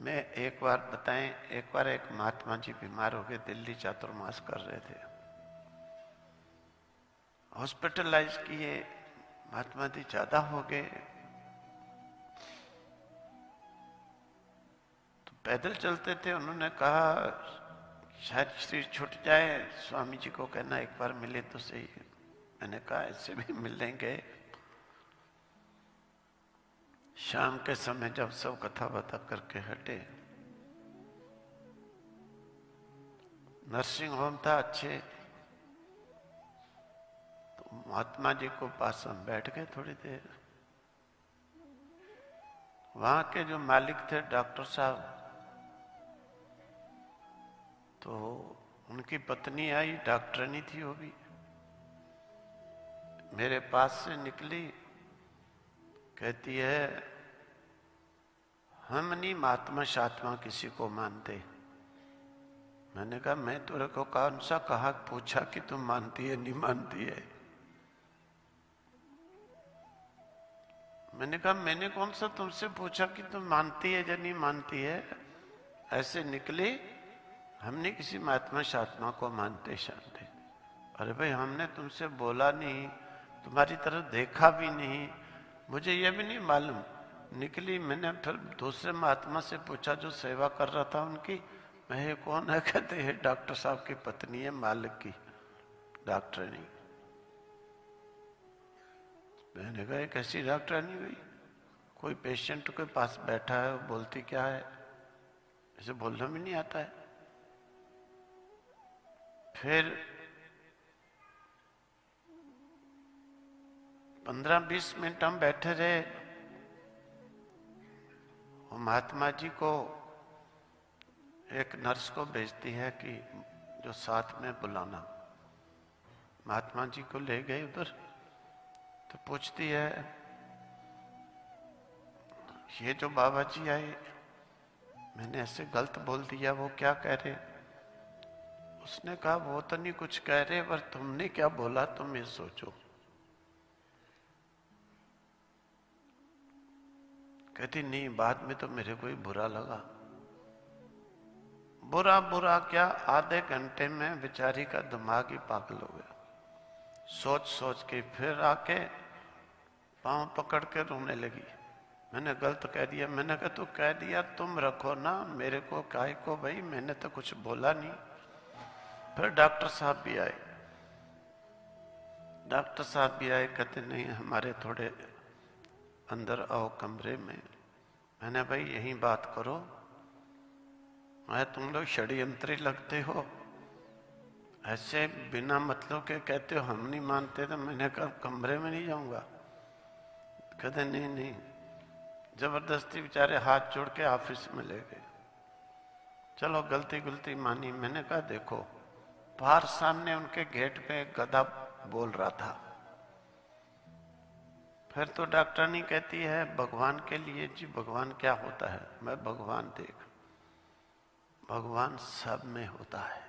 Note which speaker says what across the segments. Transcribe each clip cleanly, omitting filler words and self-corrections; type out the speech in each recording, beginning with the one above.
Speaker 1: मैं एक बार बताएं, एक बार एक महात्मा जी बीमार हो गए, दिल्ली चातुर्मास कर रहे थे, हॉस्पिटलाइज किए, महात्मा जी ज्यादा हो गए, तो पैदल चलते थे। उन्होंने कहा शायद शरीर छूट जाए, स्वामी जी को कहना एक बार मिले तो सही। मैंने कहा ऐसे भी मिल लेंगे। शाम के समय जब सब कथा बता करके हटे, नर्सिंग होम था अच्छे, तो महात्मा जी को पास हम बैठ गए थोड़ी देर। वहां के जो मालिक थे डॉक्टर साहब, तो उनकी पत्नी आई, डॉक्टरनी थी वो भी, मेरे पास से निकली, कहती है हम नहीं महात्मा शात्मा किसी को मानते। मैंने कहा मैं तेरे को कौन सा कहा, पूछा कि तुम मानती है नहीं मानती है। मैंने कहा मैंने कौन सा तुमसे पूछा कि तुम मानती है या नहीं मानती है। ऐसे निकली, हमने किसी महात्मा शात्मा को मानते शानते। अरे भाई हमने तुमसे बोला नहीं, तुम्हारी तरफ देखा भी नहीं, मुझे यह भी नहीं मालूम। निकली, मैंने फिर दूसरे महात्मा से पूछा जो सेवा कर रहा था उनकी, मैं ये कौन है, कहते हैं डॉक्टर साहब की पत्नी है, मालिक की डॉक्टरनी। मैंने कहा कैसी डॉक्टरनी हुई, कोई पेशेंट के पास बैठा है, बोलती क्या है, इसे बोलना भी नहीं आता है। फिर 15-20 मिनट हम बैठे रहे। वो महात्मा जी को एक नर्स को भेजती है कि जो साथ में बुलाना। महात्मा जी को ले गए उधर, तो पूछती है ये जो बाबा जी आए, मैंने ऐसे गलत बोल दिया, वो क्या कह रहे। उसने कहा वो तो नहीं कुछ कह रहे, पर तुमने क्या बोला तुम ये सोचो। कहती नहीं, बाद में तो मेरे को ही बुरा लगा। बुरा बुरा क्या, आधे घंटे में बेचारी का दिमाग ही पागल हो गया। सोच सोच के फिर आके पांव पकड़ के रोने लगी। मैंने गलत कह दिया। मैंने कहा तू कह दिया, तुम रखो ना, मेरे को काहे को भाई, मैंने तो कुछ बोला नहीं। फिर डॉक्टर साहब भी आए। डॉक्टर साहब भी आए, कहते नहीं हमारे थोड़े अंदर आओ कमरे में। मैंने भाई यही बात करो, मैं तुम लोग षड्यंत्री लगते हो, ऐसे बिना मतलब के कहते हो हम नहीं मानते। तो मैंने कहा कमरे में नहीं जाऊंगा। कहते नहीं नहीं, जबरदस्ती बेचारे हाथ जोड़ के ऑफिस में ले गए। चलो गलती गलती मानी। मैंने कहा देखो, बाहर सामने उनके गेट पे एक गधा बोल रहा था। फिर तो डॉक्टरनी कहती है भगवान के लिए, जी भगवान क्या होता है। मैं भगवान देख, भगवान सब में होता है,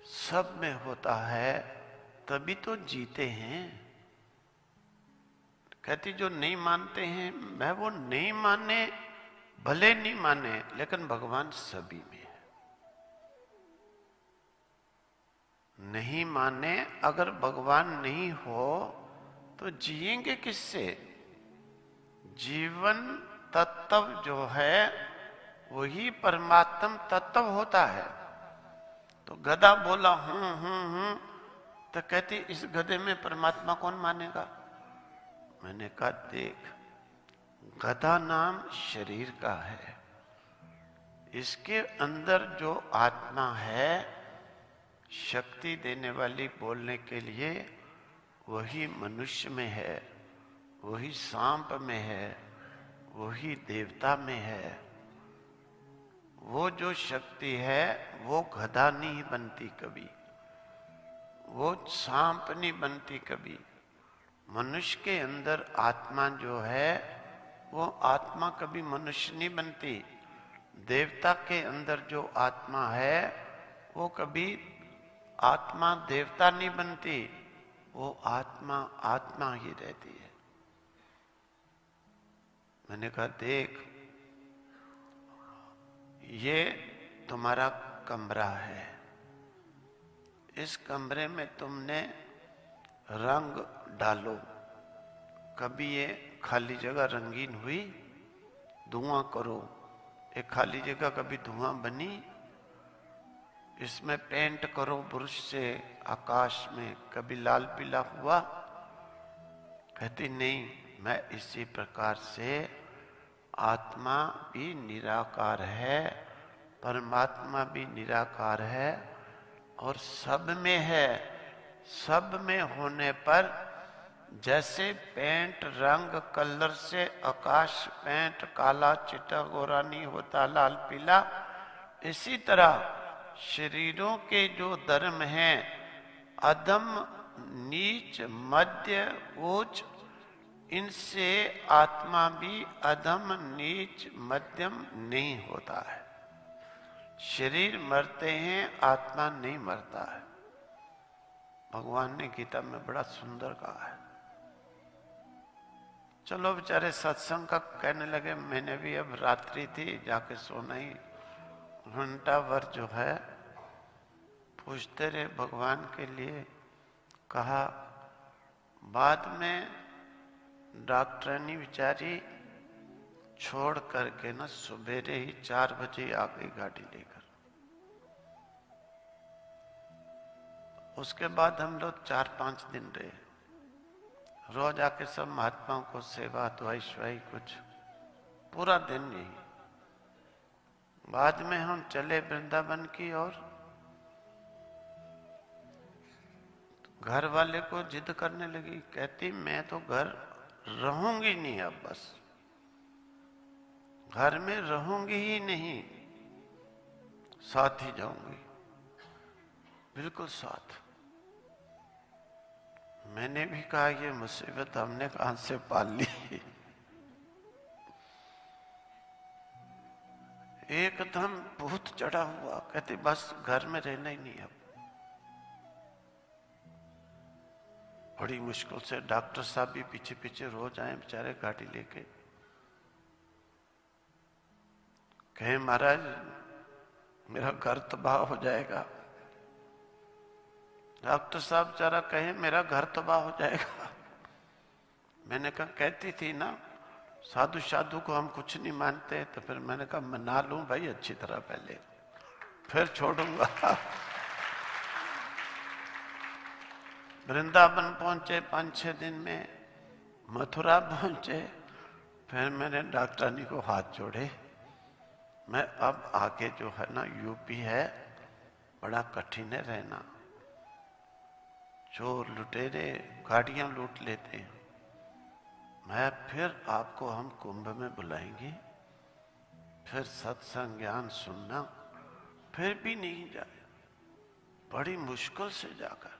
Speaker 1: सब में होता है, तभी तो जीते हैं। कहती जो नहीं मानते हैं, मैं वो नहीं माने, भले नहीं माने, लेकिन भगवान सभी में है। नहीं माने, अगर भगवान नहीं हो तो जिएंगे किससे। जीवन तत्व जो है वही परमात्म तत्व होता है। तो गधा बोला हूं, तो कहती इस गधे में परमात्मा कौन मानेगा। मैंने कहा देख, गधा नाम शरीर का है, इसके अंदर जो आत्मा है शक्ति देने वाली बोलने के लिए, वही मनुष्य में है, वही सांप में है, वही देवता में है। वो जो शक्ति है वो गधा नहीं बनती कभी, वो सांप नहीं बनती कभी। मनुष्य के अंदर आत्मा जो है वो आत्मा कभी मनुष्य नहीं बनती। देवता के अंदर जो आत्मा है वो कभी आत्मा देवता नहीं बनती, वो आत्मा आत्मा ही रहती है। मैंने कहा देख, ये तुम्हारा कमरा है, इस कमरे में तुमने रंग डालो। कभी ये खाली जगह रंगीन हुई, धुआं करो। एक खाली जगह कभी धुआं बनी, इसमें पेंट करो ब्रश से आकाश में, कभी लाल पीला हुआ। कहती नहीं, मैं इसी प्रकार से आत्मा भी निराकार है, परमात्मा भी निराकार है और सब में है। सब में होने पर जैसे पेंट रंग कलर से आकाश पेंट काला चिट्टा गोरा नहीं होता, लाल पीला, इसी तरह शरीरों के जो धर्म हैं, अधम नीच मध्य उच्च, इनसे आत्मा भी अधम नीच मध्यम नहीं होता है। शरीर मरते हैं, आत्मा नहीं मरता है। भगवान ने गीता में बड़ा सुंदर कहा है। चलो बेचारे सत्संग का कहने लगे, मैंने भी अब रात्रि थी, जाके सोना ही, घंटा भर जो है पूछते रहे भगवान के लिए। कहा बाद में डॉक्टरानी बेचारी छोड़ करके ना सवेरे ही 4 बजे आ गई गाड़ी लेकर। उसके बाद हम लोग 4-5 दिन रहे, रोज आके सब महात्माओं को सेवा दवाई शवाई कुछ, पूरा दिन यही। बाद में हम चले वृंदावन की ओर। घर वाले को जिद करने लगी, कहती मैं तो घर रहूंगी नहीं, अब बस घर में रहूंगी ही नहीं, साथ ही जाऊंगी, बिल्कुल साथ। मैंने भी कहा ये मुसीबत हमने कहां से पाल ली। एकदम भूत चढ़ा हुआ, कहती बस घर में रहना ही नहीं अब। बड़ी मुश्किल से डॉक्टर साहब भी पीछे पीछे रोज आए बेचारे गाड़ी लेके। कहे महाराज मेरा घर तबाह हो जाएगा। डॉक्टर साहब बेचारा कहे मेरा घर तबाह हो जाएगा। मैंने कहा कहती थी ना साधु साधु को हम कुछ नहीं मानते, तो फिर मैंने कहा मना लूं भाई अच्छी तरह पहले, फिर छोड़ूंगा। वृंदावन पहुंचे 5-6 दिन में, मथुरा पहुंचे। फिर मैंने डॉक्टरानी को हाथ जोड़े, मैं अब आगे जो है ना यूपी है, बड़ा कठिन है रहना, चोर लुटेरे गाड़ियां लूट लेते हैं। मैं फिर आपको हम कुंभ में बुलाएंगे, फिर सत्संग ज्ञान सुनना। फिर भी नहीं जाए, बड़ी मुश्किल से जाकर